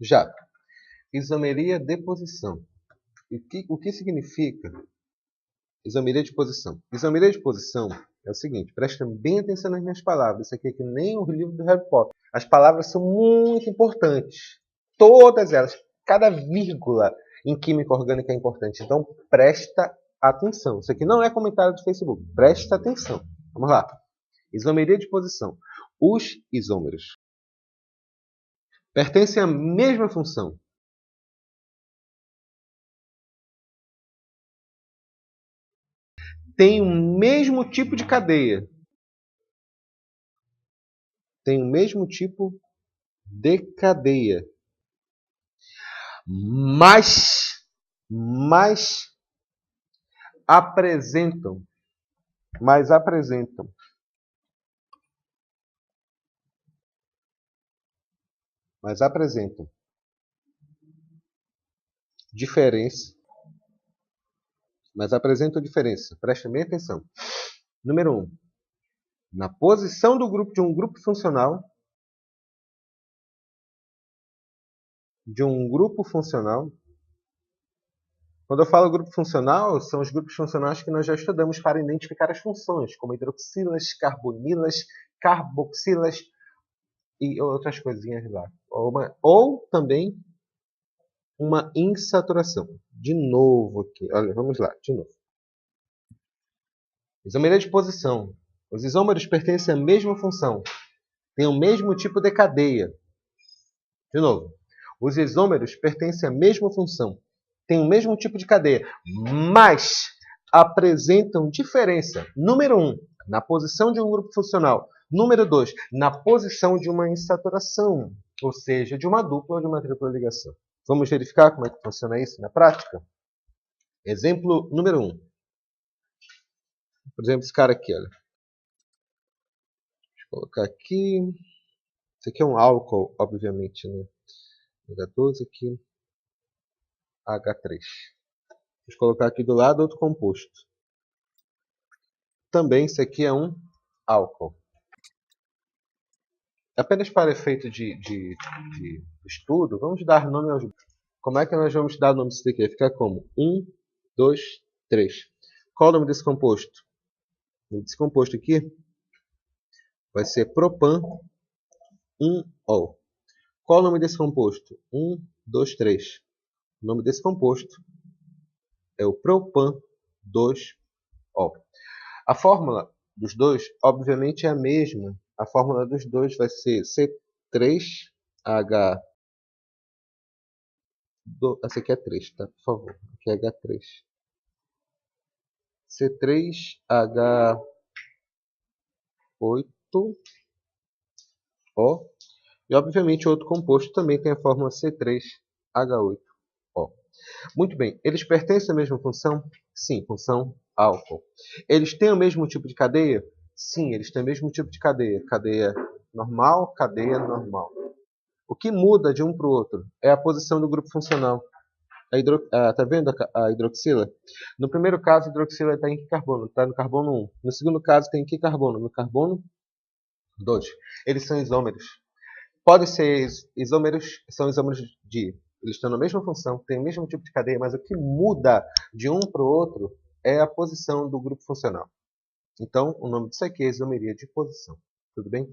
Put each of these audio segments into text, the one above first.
Já, isomeria de posição. O que significa isomeria de posição? Isomeria de posição é o seguinte, prestem bem atenção nas minhas palavras. Isso aqui é que nem o livro do Harry Potter. As palavras são muito importantes. Todas elas. Cada vírgula em química orgânica é importante. Então, presta atenção. Isso aqui não é comentário do Facebook. Presta atenção. Vamos lá. Isomeria de posição. Os isômeros pertencem à mesma função. Têm o mesmo tipo de cadeia. Têm o mesmo tipo de cadeia. Mas apresentam diferença. Preste bem atenção. Número 1. Na posição do grupo de um grupo funcional, quando eu falo grupo funcional, são os grupos funcionais que nós já estudamos para identificar as funções, como hidroxilas, carbonilas, carboxilas e outras coisinhas lá. Ou também uma insaturação. De novo aqui. Olha, vamos lá, de novo. Isomeria de posição. Os isômeros pertencem à mesma função. Têm o mesmo tipo de cadeia. De novo. Os isômeros pertencem à mesma função. Têm o mesmo tipo de cadeia. Mas apresentam diferença. Número 1, na posição de um grupo funcional. Número 2, na posição de uma insaturação. Ou seja, de uma dupla ou de uma tripla ligação. Vamos verificar como é que funciona isso na prática? Exemplo número 1. Por exemplo, esse cara aqui, olha. Deixa eu colocar aqui. Esse aqui é um álcool, obviamente, né? H12 aqui. H3. Vou colocar aqui do lado outro composto. Também, esse aqui é um álcool. Apenas para efeito de estudo, vamos dar nome aos... Como é que nós vamos dar nome disso aqui? Vai ficar como? 1, 2, 3. Qual o nome desse composto? O nome desse composto aqui vai ser propan 1-ol. Qual o nome desse composto? 1, 2, 3. O nome desse composto é o propan 2-ol. A fórmula dos dois, obviamente, é a mesma. A fórmula dos dois vai ser C3H... Essa aqui é 3, tá? Por favor. Aqui é H3. C3H8O. E, obviamente, outro composto também tem a fórmula C3H8O. Muito bem. Eles pertencem à mesma função? Sim, função álcool. Eles têm o mesmo tipo de cadeia? Sim, eles têm o mesmo tipo de cadeia. Cadeia normal, cadeia normal. O que muda de um para o outro é a posição do grupo funcional. Tá vendo a hidroxila? No primeiro caso, a hidroxila está em que carbono? Está no carbono 1. No segundo caso, tem que carbono? No carbono 2. Eles são isômeros. Podem ser isômeros, são isômeros de... Eles estão na mesma função, têm o mesmo tipo de cadeia, mas o que muda de um para o outro é a posição do grupo funcional. Então, o nome disso aqui é isomeria de posição. Tudo bem?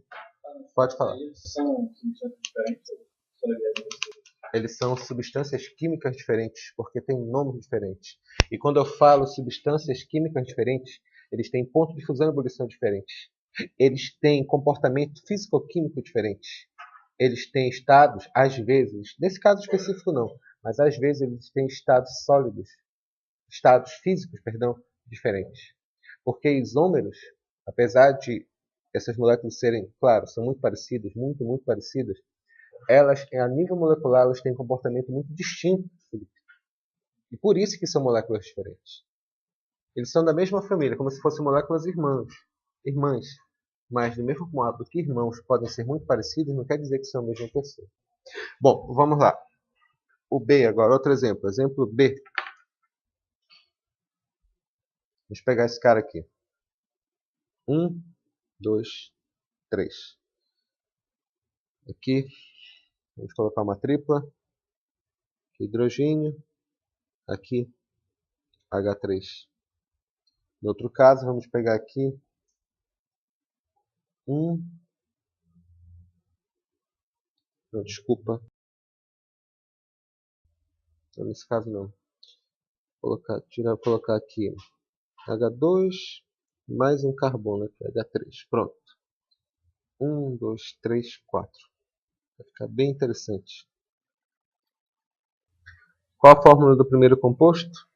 Pode falar. Eles são substâncias químicas diferentes, porque têm nomes diferentes. E quando eu falo substâncias químicas diferentes, eles têm ponto de fusão e ebulição diferentes. Eles têm comportamento físico-químico diferente. Eles têm estados, às vezes, nesse caso específico não, mas às vezes eles têm estados sólidos, estados físicos, perdão, diferentes. Porque isômeros, apesar de essas moléculas serem, claro, são muito parecidas, muito parecidas, elas, a nível molecular, elas têm um comportamento muito distinto. E por isso que são moléculas diferentes. Eles são da mesma família, como se fossem moléculas irmãs. Mas, do mesmo modo que irmãos podem ser muito parecidos, não quer dizer que são a mesma pessoa. Bom, vamos lá. O B agora, outro exemplo. Exemplo B. Vamos pegar esse cara aqui. 1, 2, 3. Aqui. Vamos colocar uma tripla. Hidrogênio. Aqui, H3. No outro caso, vamos pegar aqui não, desculpa. Não, nesse caso não. Colocar aqui H2 mais um carbono aqui, H3. Pronto. 1, 2, 3, 4. Vai ficar bem interessante. Qual a fórmula do primeiro composto?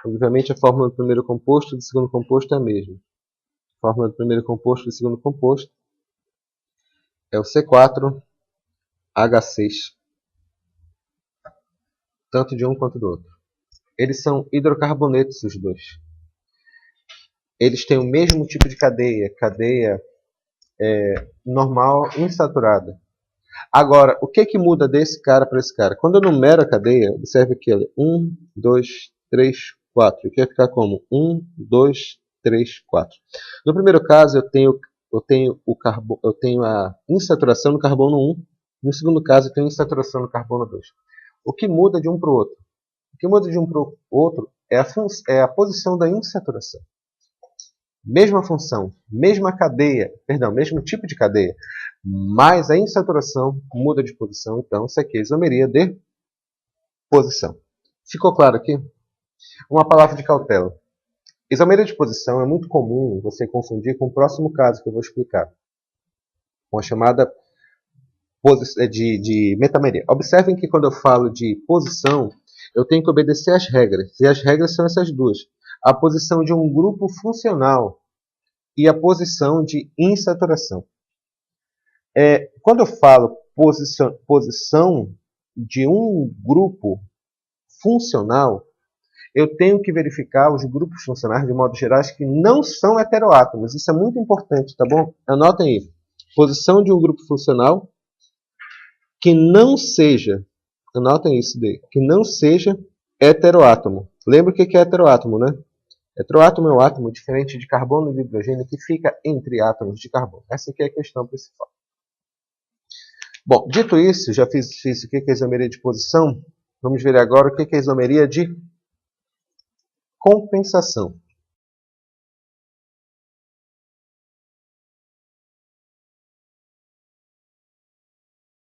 Obviamente a fórmula do primeiro composto e do segundo composto é a mesma. A fórmula do primeiro composto e do segundo composto é o C4H6. Tanto de um quanto do outro. Eles são hidrocarbonetos os dois. Eles têm o mesmo tipo de cadeia. Cadeia normal insaturada. Agora, o que muda desse cara para esse cara? Quando eu numero a cadeia, observe aqui, 1, 2, 3, 4. Aqui vai ficar como 1, 2, 3, 4. No primeiro caso, eu tenho a insaturação no carbono 1. No segundo caso, eu tenho a insaturação no carbono 2. O que muda de um para o outro? O que muda de um para o outro é a posição da insaturação. Mesma função, mesma cadeia, perdão, mesmo tipo de cadeia, mas a insaturação muda de posição, então isso aqui é isomeria de posição. Ficou claro aqui? Uma palavra de cautela. Isomeria de posição é muito comum você confundir com o próximo caso que eu vou explicar, com a chamada de metameria. Observem que quando eu falo de posição, eu tenho que obedecer às regras, e as regras são essas duas. A posição de um grupo funcional e a posição de insaturação. Quando eu falo posição de um grupo funcional, eu tenho que verificar os grupos funcionais, de modo geral, que não são heteroátomos. Isso é muito importante, tá bom? Anotem aí. Posição de um grupo funcional que não seja, anotem isso daí, que não seja heteroátomo. Lembra o que é heteroátomo, né? Heteroátomo é um átomo diferente de carbono e de hidrogênio que fica entre átomos de carbono. Essa aqui é a questão principal. Bom, dito isso, já fiz o que é isomeria de posição. Vamos ver agora o que é isomeria de compensação.